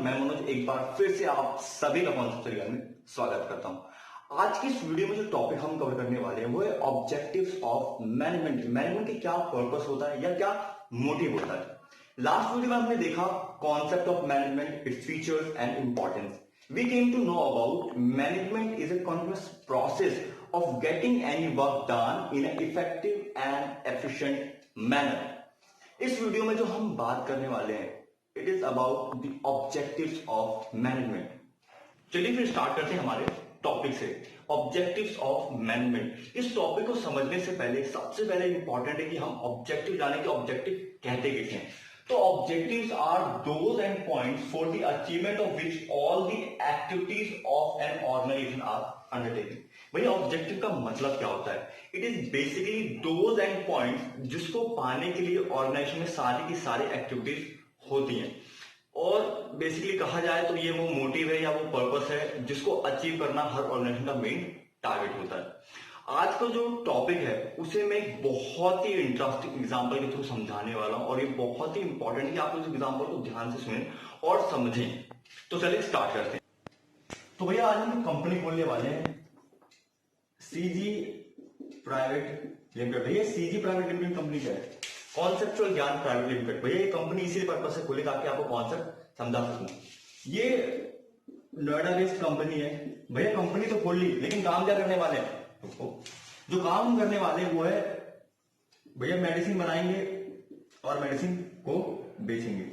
मैं मनोज एक बार फिर से आप सभी का कॉन्सेप्ट में स्वागत करता हूं। आज की इस वीडियो में जो टॉपिक हम कवर करने वाले हैं वो है ऑब्जेक्टिव्स ऑफ मैनेजमेंट। मैनेजमेंट की क्या पर्पस होता है या क्या मोटिव होता है। लास्ट वीडियो में हमने देखा concept of management, its features and importance. We came to know about management is a continuous process of getting any work done in an effective and efficient manner. इस video में जो हम बात करने वाले हैं it is about the objectives of management. चलिए फिर स्टार्ट करते हैं हमारे टॉपिक से, ऑब्जेक्टिव्स ऑफ मैनेजमेंट। इस टॉपिक को समझने से पहले सबसे पहले इंपॉर्टेंट है कि हम ऑब्जेक्टिव जाने के ऑब्जेक्टिव कहते कैसे हैं। तो objectives are those end points for the achievement of which all the activities of an organization are undertaking. भैया ऑब्जेक्टिव का मतलब क्या होता है? It is basically those end points जिसको पाने के लिए ऑर्गेनाइजेशन में सारी की सारी एक्टिविटीज होती हैं, और बेसिकली कहा जाए तो ये वो मोटिव है या वो पर्पस है जिसको अचीव करना हर ऑर्गेनाइजेशन का मेन टारगेट होता है। आज का जो टॉपिक है उसे मैं एक बहुत ही इंटरेस्टिंग एग्जांपल के थ्रू समझाने वाला हूं, और ये बहुत ही इंपॉर्टेंट है कि आप उस एग्जांपल को ध्यान से सुनें और समझें। तो चलिए स्टार्ट करते हैं। तो भैया आज हम कंपनी खोलने वाले हैं सीजी प्राइवेट लिमिटेड। भैया सीजी प्राइवेट लिमिटेड कंपनी क्या है? कॉन्सेप्चुअल ज्ञान प्राइवेट लिमिटेड। भैया ये कंपनी इसी पर्पज से खोले ताकि आपको कॉन्सेप्ट समझा सकूं। ये नोएडा बेस्ड कंपनी है। भैया कंपनी तो खोल ली, लेकिन काम क्या करने वाले हैं? जो काम करने वाले वो है भैया मेडिसिन बनाएंगे और मेडिसिन को बेचेंगे।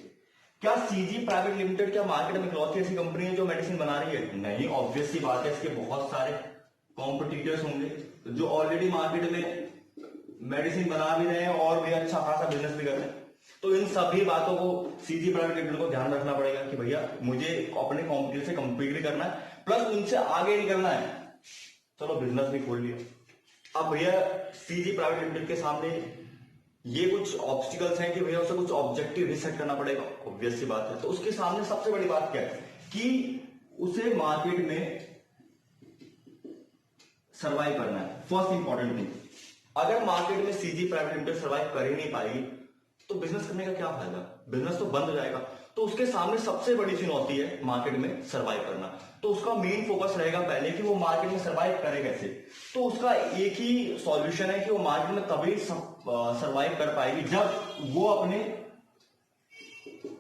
क्या सीजी प्राइवेट लिमिटेड क्या मार्केट में इकलौती ऐसी कंपनी है जो मेडिसिन बना रही है? नहीं, ऑब्वियस सी बात है, इसके बहुत सारे कॉम्पिटिटर्स होंगे जो ऑलरेडी मार्केट में मेडिसिन बना भी रहे हैं और भी अच्छा खासा बिजनेस भी कर रहे हैं। तो इन सभी बातों को सीजी प्राइवेट लिमिटेड को ध्यान रखना पड़ेगा कि भैया मुझे अपने कॉम्पिटिटर से कंपीट भी करना है, प्लस उनसे आगे भी करना है। चलो बिजनेस भी खोल लिया। अब भैया सीजी प्राइवेट लिमिटेड के सामने ये कुछ ऑब्स्टिकल्स हैं कि भैया उसे कुछ ऑब्जेक्टिव भी सेट करना पड़ेगा, ऑब्वियस सी बात है। तो उसके सामने सबसे बड़ी बात क्या है कि उसे मार्केट में सर्वाइव करना है। फर्स्ट इंपॉर्टेंट थिंग, अगर मार्केट में सीजी प्राइवेट लिमिटेड सर्वाइव कर ही नहीं पाएगी तो बिजनेस करने का क्या फायदा? बिजनेस तो बंद हो जाएगा। तो उसके सामने सबसे बड़ी चुनौती है मार्केट में सर्वाइव करना। तो उसका मेन फोकस रहेगा पहले कि वो मार्केट में सर्वाइव करे कैसे। तो उसका एक ही सॉल्यूशन है कि वो मार्केट में तभी सर्वाइव कर पाएगी जब वो अपने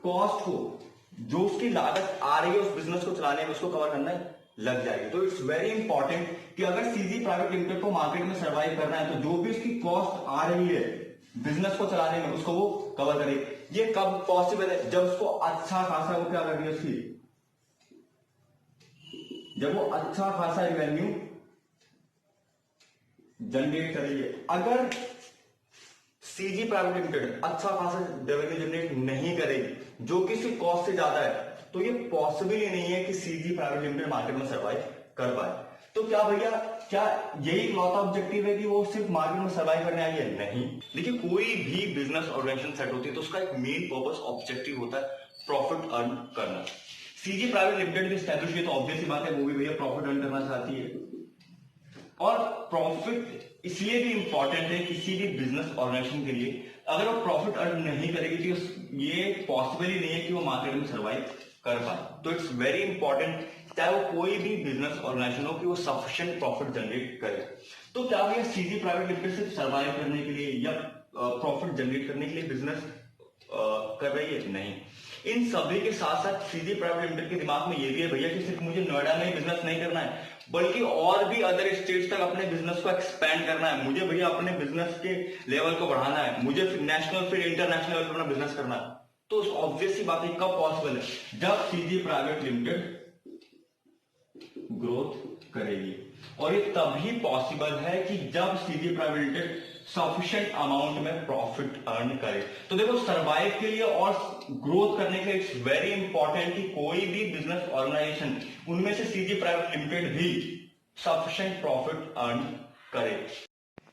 कॉस्ट को, जो उसकी लागत आ रही है उस बिजनेस को चलाने में, उसको कवर करना लग जाएगी। तो इट्स वेरी इंपॉर्टेंट कि अगर सीजी प्राइवेट लिमिटेड को मार्केट में सर्वाइव करना है तो जो भी उसकी कॉस्ट आ रही है बिजनेस को चलाने में उसको वो कवर करे। ये कब पॉसिबल है? जब उसको अच्छा खासा वो क्या कर रही है उसकी, जब वो अच्छा खासा रेवेन्यू जनरेट कर रही है। अगर सीजी प्राइवेट लिमिटेड अच्छा खासा रेवेन्यू जनरेट नहीं करेगी जो कि इसकी कॉस्ट से ज्यादा है, तो ये पॉसिबल ही नहीं है कि सीजी प्राइवेट लिमिटेड मार्केट में सर्वाइव कर पाए। तो क्या भैया क्या यही इकलौता ऑब्जेक्टिव है कि वो सिर्फ मार्केट में सर्वाइव करने आई है? नहीं। देखिए कोई भी बिजनेस ऑर्गेनाइजेशन सेट होती है तो उसका एक मेन पर्पस ऑब्जेक्टिव होता है प्रॉफिट अर्न करना। सीजी प्राइवेट लिमिटेड भी स्टैब्लिश है तो ऑब्वियसली बात है वो भी भैया प्रॉफिट अर्न करना चाहती है। और प्रॉफिट इसलिए भी इंपॉर्टेंट है किसी भी बिजनेस ऑर्गेनाइजेशन के लिए। अगर वो प्रॉफिट अर्न नहीं करेगी तो ये पॉसिबल ही नहीं है कि वो मार्केट में सर्वाइव कर पाए। तो इट्स वेरी इंपॉर्टेंट चाहे वो कोई भी बिजनेस ऑर्गेनाइजेशन हो कि वो सफिशिएंट प्रॉफिट जनरेट करे। तो क्या भैया सीजी प्राइवेट लिमिटेड सिर्फ सर्वाइव करने के लिए या प्रॉफिट जनरेट करने के लिए बिजनेस कर रही है? नहीं। इन सभी के साथ साथ सीजी प्राइवेट लिमिटेड के दिमाग में ये भी है भैया कि सिर्फ मुझे नोएडा में ही बिजनेस नहीं करना है, बल्कि और भी अदर स्टेट्स तक अपने बिजनेस को एक्सपेंड करना है। मुझे भैया अपने बिजनेस के लेवल को बढ़ाना है, मुझे फिर नेशनल फिर इंटरनेशनल लेवल पर अपना बिजनेस करना है। तो ऑब्वियस सी बात है कब पॉसिबल है? जब सीजी प्राइवेट लिमिटेड ग्रोथ करेगी। और ये तभी पॉसिबल है कि जब CG private limited sufficient amount में प्रॉफिट अर्न करे। तो देखो सर्वाइव के लिए और ग्रोथ करने के लिए इट्स वेरी इंपॉर्टेंट कि कोई भी बिजनेस ऑर्गेनाइजेशन, उनमें से सीजी प्राइवेट लिमिटेड भी सफिशिएंट प्रॉफिट अर्न करे।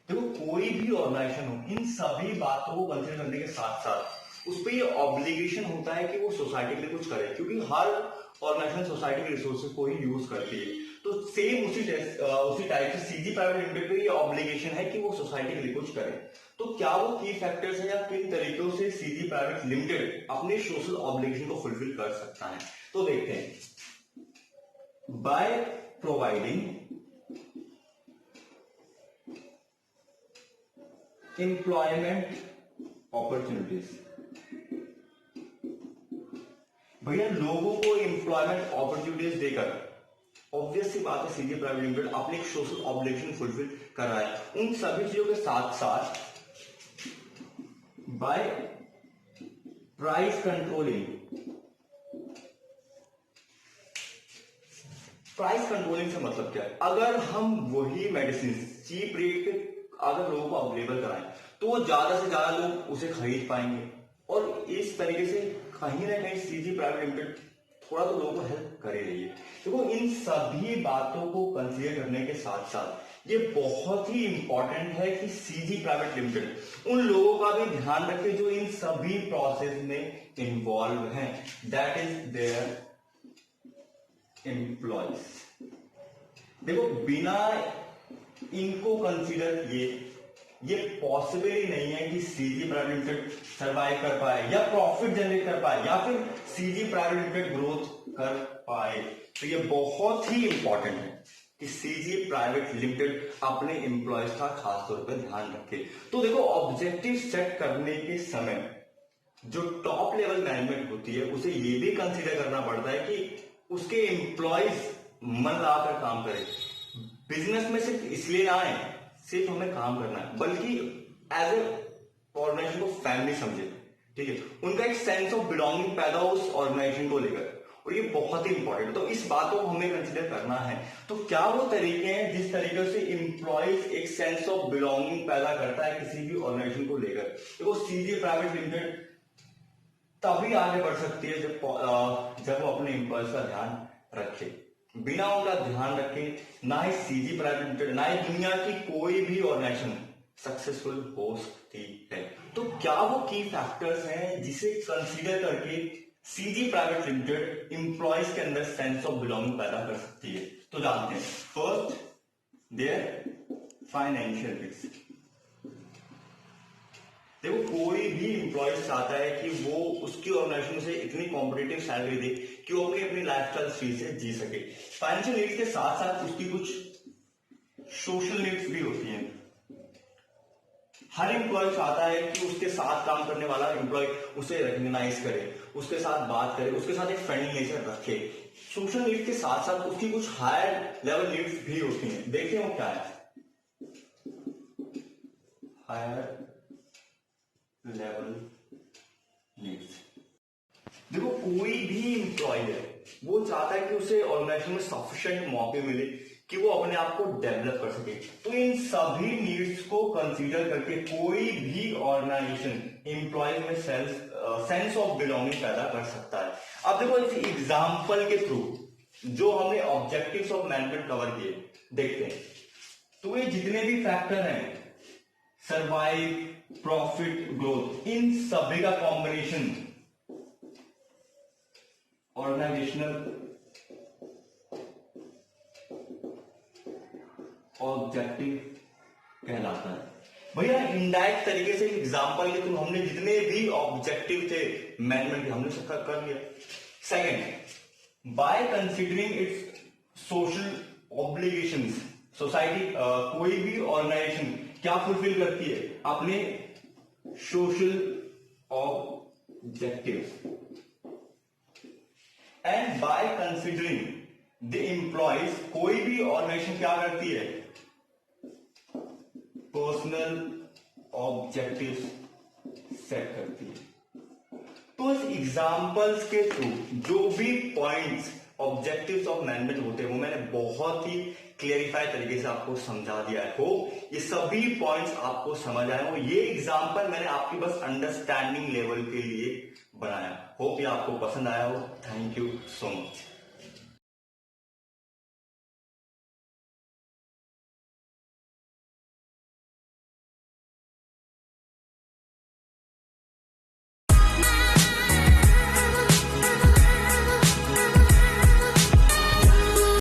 देखो कोई भी ऑर्गेनाइजेशन हो, इन सभी बातों को कंसीडर करने के साथ साथ उस पर ये ऑब्लिगेशन होता है कि वो सोसाइटी के लिए कुछ करे, क्योंकि हर ऑर्गेनाइजेशन सोसाइटी के रिसोर्सेज को ही यूज करती है। तो सेम उसी टाइप से सीजी प्राइवेट लिमिटेड पे ये ऑब्लिगेशन है कि वो सोसाइटी के लिए कुछ करे। तो क्या वो की फैक्टर्स है या किन तरीकों से सीजी प्राइवेट लिमिटेड अपने सोशल ऑब्लिगेशन को फुलफिल कर सकता है, तो देखते हैं। बाय प्रोवाइडिंग एम्प्लॉयमेंट अपॉर्चुनिटीज, भैया लोगों को एम्प्लॉयमेंट अपॉर्चुनिटीज देकर ऑब्वियस सी बात है सीजी प्राइवेट लिमिटेड अपने एक सोशल ऑब्लिगेशन फुलफिल कर रहा है। उन सभी चीजों के साथ साथ by price controlling, price controlling से मतलब क्या है, अगर हम वही मेडिसिन चीप रेट पे अगर लोगों को अवेलेबल कराएं तो ज्यादा से ज्यादा लोग उसे खरीद पाएंगे, और इस तरीके से कहीं ना कहीं सीजी प्राइवेट लिमिटेड थोड़ा तो लोगों को हेल्प कर ही रही है। देखो इन सभी बातों को कंसीडर करने के साथ साथ ये बहुत ही इंपॉर्टेंट है कि सीजी प्राइवेट लिमिटेड उन लोगों का भी ध्यान रखे जो इन सभी प्रोसेस में इन्वॉल्व हैं, दैट इज देयर एम्प्लॉयज। देखो बिना इनको कंसीडर किए ये पॉसिबल ही नहीं है कि सीजी प्राइवेट लिमिटेड सरवाइव कर पाए या प्रॉफिट जनरेट कर पाए या फिर सीजी प्राइवेट लिमिटेड ग्रोथ कर पाए। तो ये बहुत ही इंपॉर्टेंट है कि सीजी प्राइवेट लिमिटेड अपने एम्प्लॉयज का खास तौर पर ध्यान रखे। तो देखो ऑब्जेक्टिव सेट करने के समय जो टॉप लेवल मैनेजमेंट होती है उसे ये भी कंसीडर करना पड़ता है कि उसके एम्प्लॉयज मन लगाकर काम करें। बिजनेस में सिर्फ इसलिए ना आए सिर्फ हमें काम करना है, बल्कि एज ए ऑर्गेनाइजेशन को फैमिली समझे, ठीक है, उनका एक सेंस ऑफ बिलोंगिंग पैदा हो उस ऑर्गेनाइजेशन को लेकर, और ये बहुत ही इंपॉर्टेंट है। तो इस बात को हमें कंसीडर करना है। तो क्या वो तरीके हैं जिस तरीके से एम्प्लॉयज एक सेंस ऑफ बिलोंगिंग पैदा करता है किसी भी ऑर्गेनाइजेशन को लेकर। देखो सीजी प्राइवेट लिमिटेड तभी आगे बढ़ सकती है जब वो अपने एम्प्लॉयज का ध्यान रखे। बिना उनका ध्यान रखे ना ही सीजी प्राइवेट लिमिटेड ना ही दुनिया की कोई भी ऑर्गेनाइजेशन सक्सेसफुल हो सकती है। तो क्या वो की फैक्टर्स हैं जिसे कंसीडर करके सीजी प्राइवेट लिमिटेड एम्प्लॉयज के अंदर सेंस ऑफ बिलोंगिंग पैदा कर सकती है? तो जानते हैं। First, there financial risk. देखो कोई भी एम्प्लॉय चाहता है कि वो उसकी ऑर्गेनाइजेशन से इतनी कॉम्पिटिटिव सैलरी दे कि वो अपनी लाइफस्टाइल फ्री से जी सके। फाइनेंशियल नीड्स के साथ साथ उसकी कुछ सोशल नीड्स भी होती हैं। हर एम्प्लॉय चाहता है कि उसके साथ काम करने वाला एम्प्लॉय उसे रिकॉग्नाइज करे, उसके साथ बात करे, उसके साथ एक फ्रेंडली नेचर रखे। सोशल नीड्स के साथ साथ उसकी कुछ हायर लेवल नीड्स भी होती हैं। देखिए वो क्या है, हायर लेवल नीड्स। देखो कोई भी एम्प्लॉय है वो चाहता है कि उसे ऑर्गेनाइजेशन में सफिशिएंट मौके मिले कि वो अपने आप को डेवलप कर सके। तो इन सभी नीड्स को कंसीडर करके कोई भी ऑर्गेनाइजेशन एम्प्लॉय में सेंस ऑफ बिलोंगिंग पैदा कर सकता है। अब देखो इस एग्जांपल के थ्रू जो हमने ऑब्जेक्टिव्स ऑफ मैनेजमेंट कवर किए देखते हैं। तो ये जितने भी फैक्टर हैं, सर्वाइव, प्रॉफिट, ग्रोथ, इन सभी का कॉम्बिनेशन ऑर्गेनाइजेशनल ऑब्जेक्टिव कहलाता है। भैया इनडायरेक्ट तरीके से एग्जांपल के थ्रू हमने जितने भी ऑब्जेक्टिव थे मैनेजमेंट के हमने सब कर लिया। Second, by considering its social obligations, society कोई भी ऑर्गेनाइजेशन क्या फुलफिल करती है? अपने social objectives. And by considering the employees, कोई भी ऑर्गेनाइजेशन क्या करती है? पर्सनल ऑब्जेक्टिव्स सेट करती है। तो इस एग्जांपल्स के थ्रू जो भी पॉइंट्स ऑब्जेक्टिव्स ऑफ मैनेजमेंट होते हैं वो मैंने बहुत ही क्लेरिफाई तरीके से आपको समझा दिया है। हो ये सभी पॉइंट्स आपको समझ आए हो। ये एग्जांपल मैंने आपकी बस अंडरस्टैंडिंग लेवल के लिए बनाया। होप ये आपको पसंद आया हो। Thank you so much.